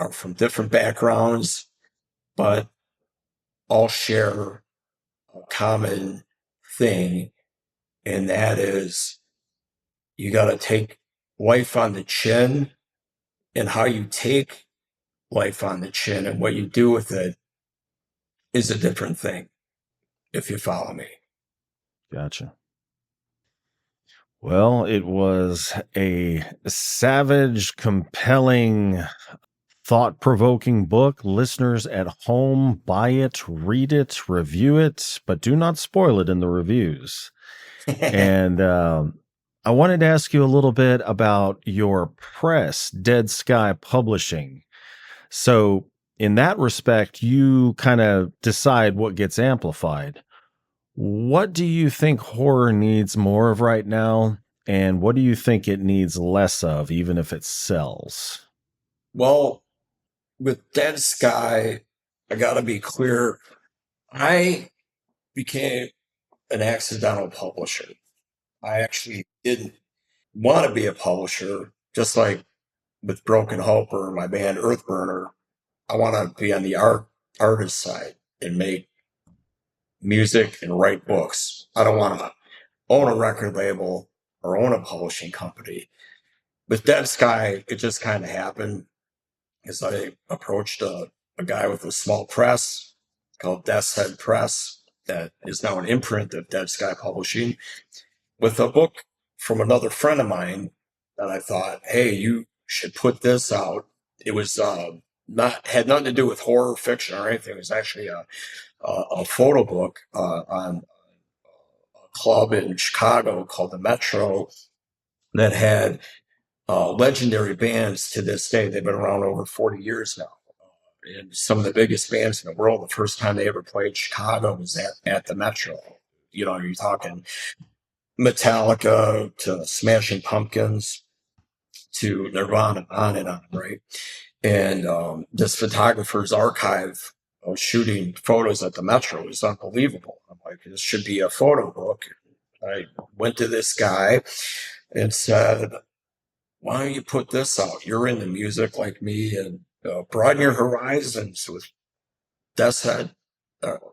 are from different backgrounds, but all share a common thing, and that is you got to take life on the chin, and how you take life on the chin and what you do with it is a different thing, if you follow me. Gotcha. Well, it was a savage, compelling, thought provoking book. Listeners at home, buy it, read it, review it, but do not spoil it in the reviews. And I wanted to ask you a little bit about your press, Dead Sky Publishing. So, in that respect, you kind of decide what gets amplified. What do you think horror needs more of right now? And what do you think it needs less of, even if it sells? Well, with Dead Sky, I got to be clear. I became an accidental publisher. I actually didn't want to be a publisher, just like with Broken Hope or my band Earthburner. I want to be on the artist side and make music and write books. I don't want to own a record label or own a publishing company. With Dead Sky, it just kind of happened as I approached a guy with a small press called Death's Head Press that is now an imprint of Dead Sky Publishing with a book from another friend of mine that I thought, hey, you should put this out. It was not had nothing to do with horror fiction or anything. It was actually a photo book on a club in Chicago called the Metro that had legendary bands to this day. They've been around over 40 years now. And some of the biggest bands in the world, the first time they ever played Chicago was at the Metro. You're talking Metallica to Smashing Pumpkins to Nirvana, on and on, right? And this photographer's archive of shooting photos at the Metro is unbelievable. I'm like, this should be a photo book. I went to this guy and said, why don't you put this out? You're into music like me, and broaden your horizons with Death's Head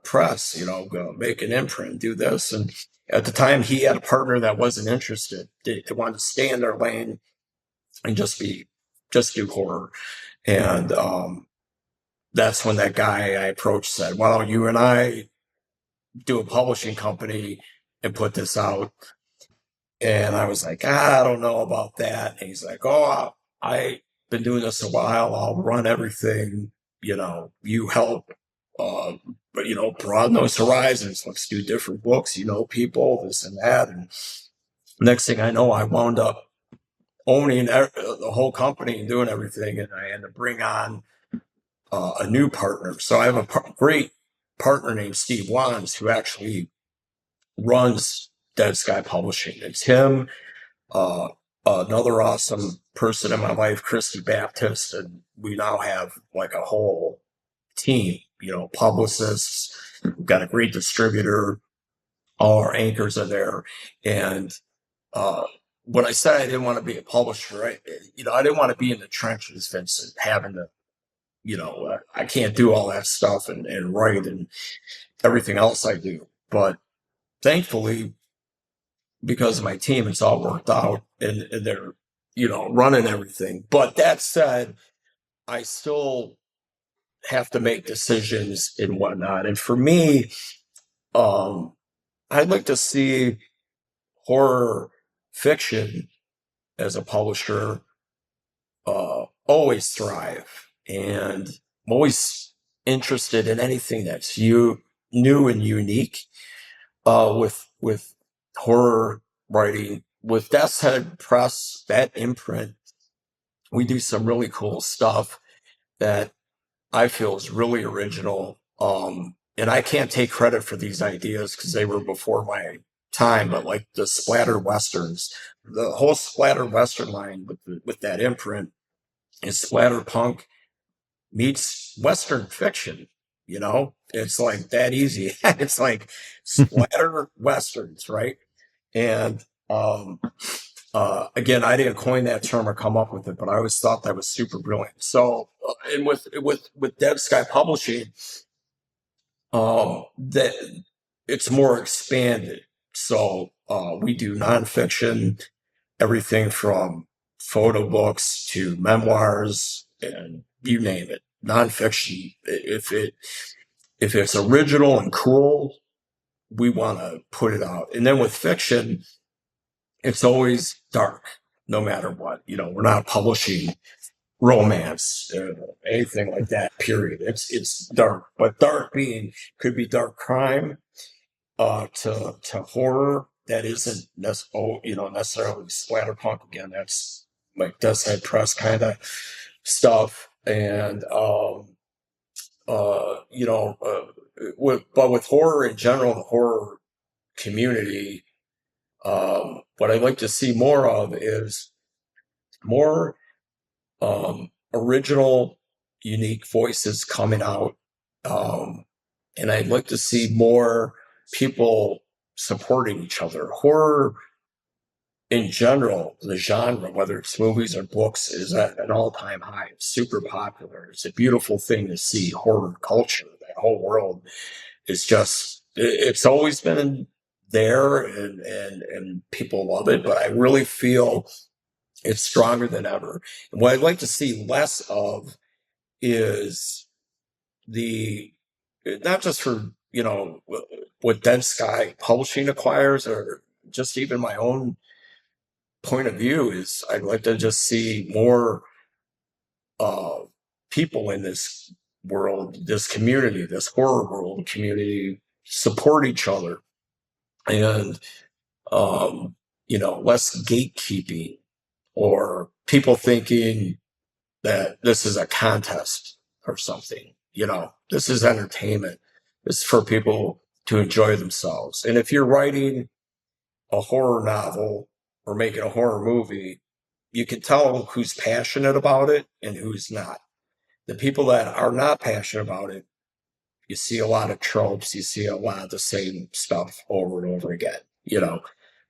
Press, make an imprint, do this. And at the time, he had a partner that wasn't interested. They wanted to stay in their lane and just do horror. And that's when that guy I approached said, why don't you and I do a publishing company and put this out? And I was like, I don't know about that. And he's like, oh, I've been doing this a while. I'll run everything. You help, broaden those horizons. Let's do different books, people, this and that. And next thing I know, I wound up owning the whole company and doing everything. And I had to bring on a new partner. So I have a great partner named Steve Wands who actually runs Dead Sky Publishing. It's him, another awesome person in my life, Christy Baptist, and we now have like a whole team, publicists. We've got a great distributor. All our anchors are there. And when I said I didn't want to be a publisher, I didn't want to be in the trenches, Vincent, having to, I can't do all that stuff and write and everything else I do. But thankfully, because of my team, it's all worked out and they're, running everything. But that said, I still have to make decisions and whatnot. And for me, I'd like to see horror fiction as a publisher always thrive. And I'm always interested in anything that's new and unique with horror writing. With Death's Head Press, that imprint, we do some really cool stuff that I feel is really original. And I can't take credit for these ideas because they were before my time, but like the splatter westerns, the whole splatter western line with that imprint is splatter punk meets western fiction. It's like that easy. It's like splatter westerns, right? And again, I didn't coin that term or come up with it, but I always thought that was super brilliant. So, and with Dead Sky Publishing, that it's more expanded. So we do nonfiction, everything from photo books to memoirs, and you name it. Nonfiction, if it's original and cool, we want to put it out. And then with fiction, it's always dark, no matter what. We're not publishing romance, anything like that. Period. It's dark, but dark could be dark crime, to horror that isn't necessarily splatterpunk. Again, that's like Death's Head Press kind of stuff, and with horror in general, the horror community. What I'd like to see more of is more original, unique voices coming out. And I'd like to see more people supporting each other. Horror in general, the genre, whether it's movies or books, is at an all-time high. It's super popular. It's a beautiful thing to see. Horror culture, that whole world is it's always been there, and people love it, but I really feel it's stronger than ever. And what I'd like to see less of is not just for, what Dead Sky Publishing acquires, or just even my own point of view, is I'd like to just see more people in this world, this community, this horror world community, support each other, and less gatekeeping, or people thinking that this is a contest or something. This is entertainment. This is for people to enjoy themselves. And if you're writing a horror novel or making a horror movie, you can tell who's passionate about it and who's not. The people that are not passionate about it, you see a lot of tropes. You see a lot of the same stuff over and over again,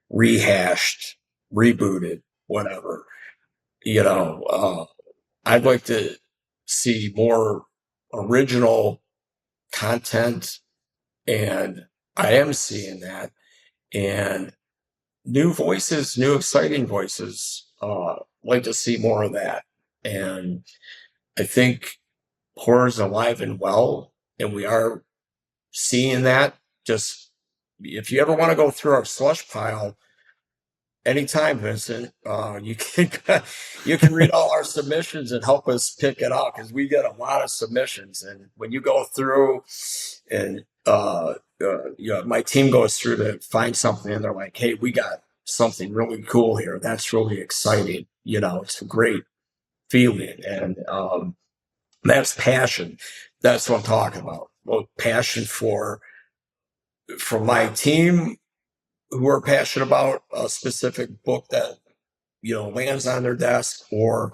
rehashed, rebooted, whatever. I'd like to see more original content, and I am seeing that. And new voices, new exciting voices. Like to see more of that. And I think horror's alive and well, and we are seeing that. Just, if you ever want to go through our slush pile, anytime, Vincent, you can read all our submissions and help us pick it out, because we get a lot of submissions. And when you go through and my team goes through to find something, and they're like, "Hey, we got something really cool here. That's really exciting." It's a great feeling, and that's passion. That's what I'm talking about. Well, passion for my team, who are passionate about a specific book that lands on their desk, or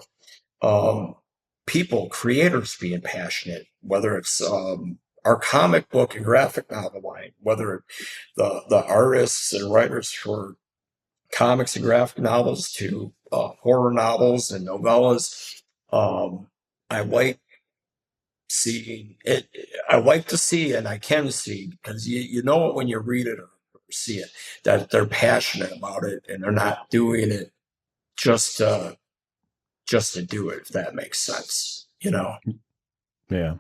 creators being passionate, whether it's our comic book and graphic novel line, whether the artists and writers for comics and graphic novels to horror novels and novellas. I like seeing it. I like to see, and I can see, because you know it when you read it or see it, that they're passionate about it and they're not doing it just to do it, if that makes sense, you know? Yeah.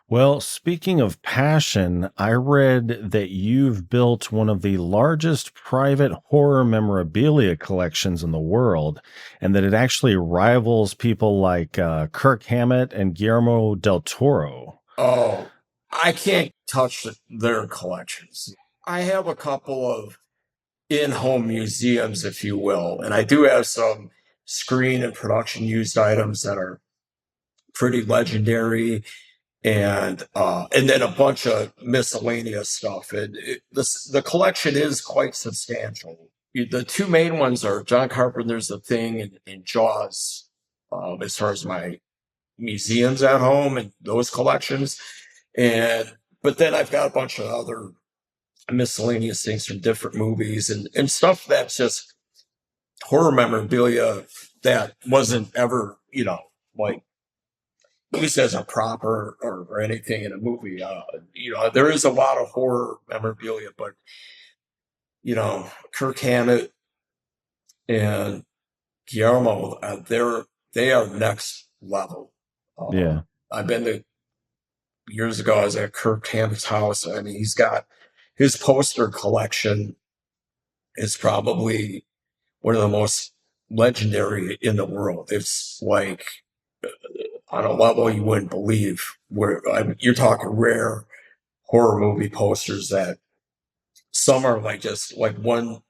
Well, speaking of passion, I read that you've built one of the largest private horror memorabilia collections in the world, and that it actually rivals people like Kirk Hammett and Guillermo del Toro. Oh, I can't touch their collections. I have a couple of in-home museums, if you will, and I do have some screen and production used items that are pretty legendary, and then a bunch of miscellaneous stuff. And the collection is quite substantial. The two main ones are John Carpenter's The Thing and Jaws, as far as my museums at home and those collections. But then I've got a bunch of other miscellaneous things from different movies and stuff that's just horror memorabilia that wasn't ever, like used as a prop or anything in a movie. There is a lot of horror memorabilia, but Kirk Hammett and Guillermo, they are next level. Yeah. I've been to years ago. I was at Kirk Hammett's house. I mean, he's got his poster collection is probably one of the most legendary in the world. It's like on a level you wouldn't believe. You're talking rare horror movie posters that some are like just like one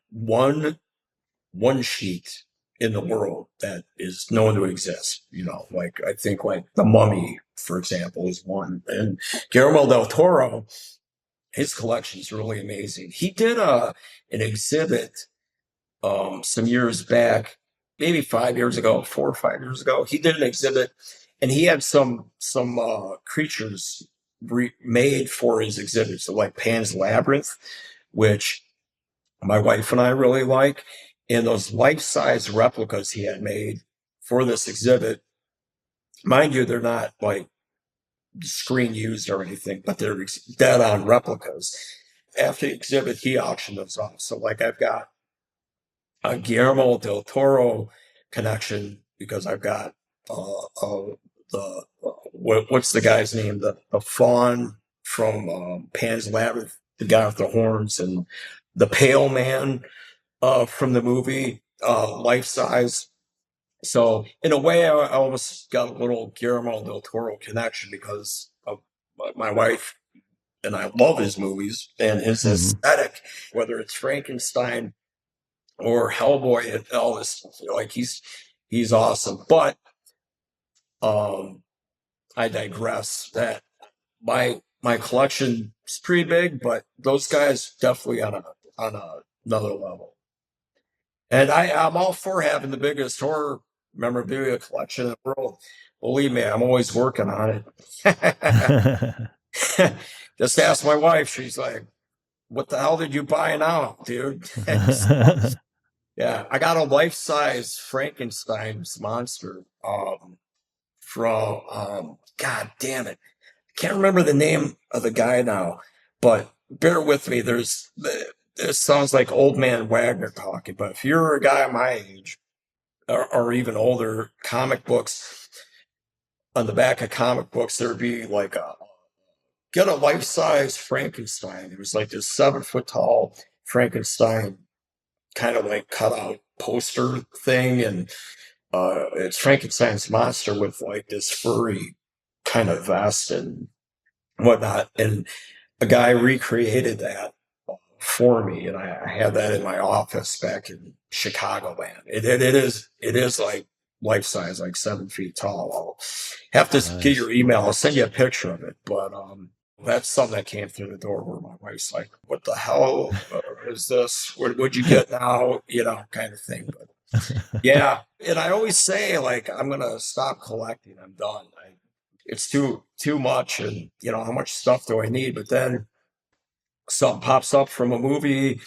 sheet in the world that is known to exist. Like I think like The Mummy, for example, is one. And Guillermo del Toro, his collection is really amazing. He did an exhibit some years back, maybe 5 years ago, 4 or 5 years ago. He did an exhibit, and he had some creatures made for his exhibit. So like Pan's Labyrinth, which my wife and I really like, and those life-size replicas he had made for this exhibit. Mind you, they're not like screen used or anything, but they're dead on replicas. After the exhibit, he auctioned those off. So like I've got a Guillermo del Toro connection because I've got what's the guy's name? The faun from Pan's Labyrinth, the guy with the horns, and the Pale Man from the movie, life size. So in a way, I almost got a little Guillermo del Toro connection because of my wife, and I love his movies and his aesthetic, whether it's Frankenstein or Hellboy and Elvis. Like he's awesome. But I digress. That my collection is pretty big, but those guys definitely on another level. And I'm all for having the biggest horror memorabilia collection in the world. Believe me, I'm always working on it. Just ask my wife. She's like, "What the hell did you buy now, dude?" Yeah, I got a life-size Frankenstein's monster from God damn it, can't remember the name of the guy now, but bear with me. This sounds like old man Wagner talking, but if you're a guy my age or even older, comic books, on the back of comic books, there'd be like get a life-size Frankenstein. It was like this 7 foot tall Frankenstein, kind of like cut out poster thing. And it's Frankenstein's monster with like this furry kind of vest and whatnot. And a guy recreated that for me, and I had that in my office back in Chicagoland. It is like life size, like 7 feet tall. I'll have to get your email. I'll send you a picture of it. But that's something that came through the door where my wife's like, "What the hell is this? What'd you get now?" Kind of thing. But yeah, and I always say like I'm gonna stop collecting. I'm done. It's too much, and how much stuff do I need? But then something pops up from a movie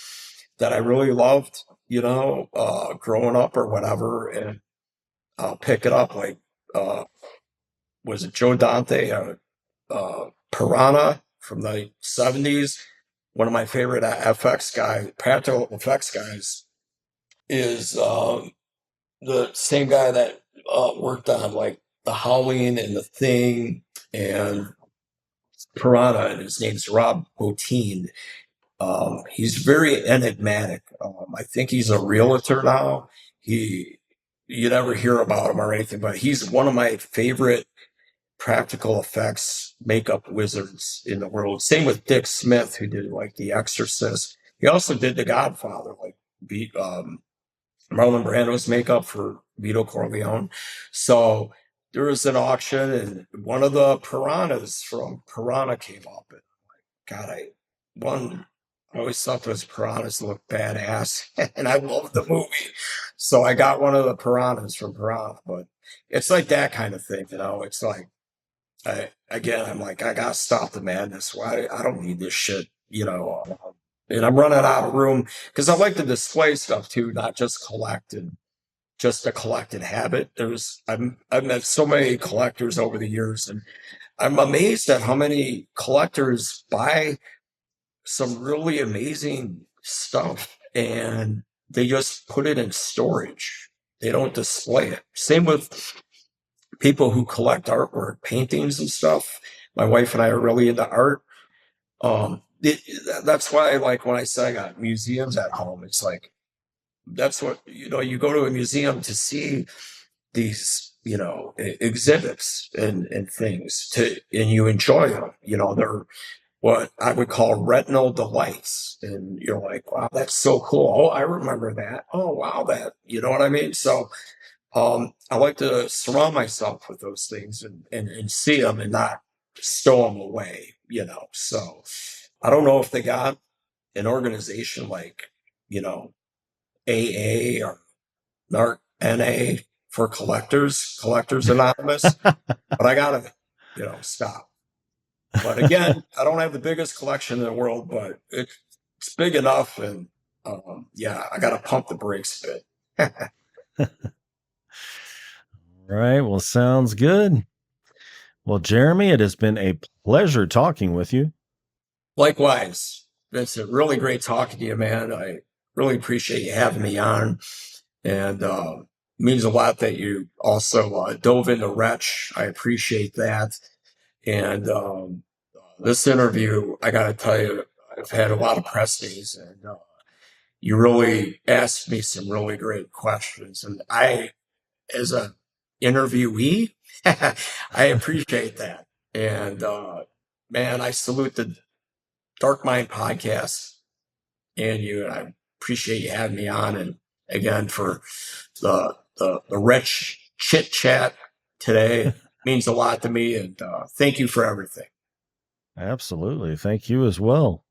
that I really loved, growing up or whatever, and I'll pick it up. Like, was it Joe Dante, Piranha from the 70s? one of my favorite practical effects guys, is the same guy that worked on like The Howling and The Thing and Piranha, and his name's Rob Bottin. He's very enigmatic. I think he's a realtor now. You never hear about him or anything, but he's one of my favorite practical effects makeup wizards in the world. Same with Dick Smith, who did like The Exorcist. He also did The Godfather, like Marlon Brando's makeup for Vito Corleone. So there was an auction, and one of the piranhas from Piranha came up. And God, I always thought those piranhas looked badass, and I loved the movie. So I got one of the piranhas from Piranha. But it's like that kind of thing, you know. It's like, I'm like, I gotta stop the madness. Why? I don't need this shit, you know. And I'm running out of room because I like to display stuff too, not just just a collected habit. I've met so many collectors over the years, and I'm amazed at how many collectors buy some really amazing stuff and they just put it in storage. They don't display it. Same with people who collect artwork, paintings and stuff. My wife and I are really into art. That's why, like, when I say I got museums at home, it's like, that's what, you know, you go to a museum to see these, you know, exhibits and things and you enjoy them. You know, they're what I would call retinal delights. And you're like, wow, that's so cool. Oh, I remember that. Oh, wow, you know what I mean? So, I like to surround myself with those things and see them and not stow them away, you know. So I don't know if they got an organization like, you know, AA or NA for Collectors Anonymous, but I gotta, you know, stop. But again, I don't have the biggest collection in the world, but it's big enough, and I gotta pump the brakes a bit. Right. Well, sounds good. Well, Jeremy, it has been a pleasure talking with you. Likewise, Vincent, really great talking to you, man. I really appreciate you having me on, and it means a lot that you also dove into Wretch. I appreciate that. And this interview, I got to tell you, I've had a lot of press days, and you really asked me some really great questions. And as an interviewee, I appreciate that. And man, I salute the Dark Mind podcast and you, and I appreciate you having me on. And again, for the Wretch chit chat today means a lot to me. And thank you for everything. Absolutely. Thank you as well.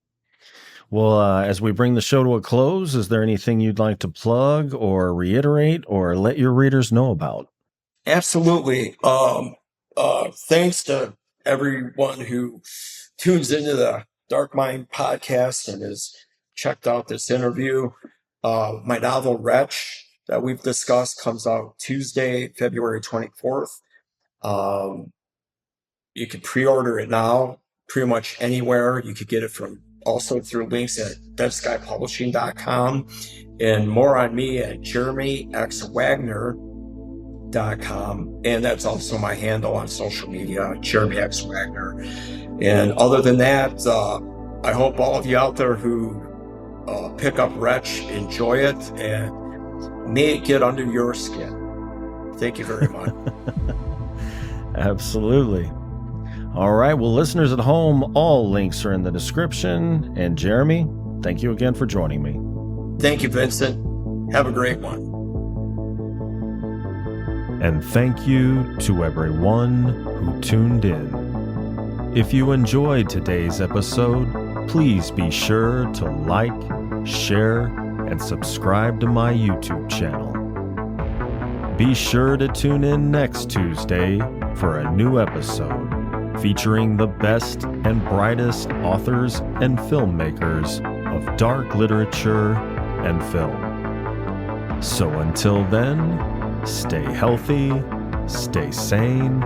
Well, as we bring the show to a close, is there anything you'd like to plug or reiterate or let your readers know about? Absolutely. Thanks to everyone who tunes into the Dark Mind podcast and has checked out this interview. My novel, Wretch, that we've discussed, comes out Tuesday, February 24th. You can pre-order it now, pretty much anywhere. You could get it also through links at deadskypublishing.com, and more on me at JeremyXWagner.com, and that's also my handle on social media, Jeremy X Wagner. And other than that, I hope all of you out there who pick up Wretch enjoy it, and may it get under your skin. Thank you very much. Absolutely. All right. Well, listeners at home, all links are in the description. And Jeremy, thank you again for joining me. Thank you, Vincent. Have a great one. And thank you to everyone who tuned in. If you enjoyed today's episode, please be sure to like, share, and subscribe to my YouTube channel. Be sure to tune in next Tuesday for a new episode featuring the best and brightest authors and filmmakers of dark literature and film. So until then, stay healthy, stay sane,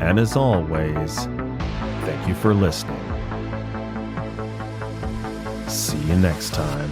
and as always, thank you for listening. See you next time.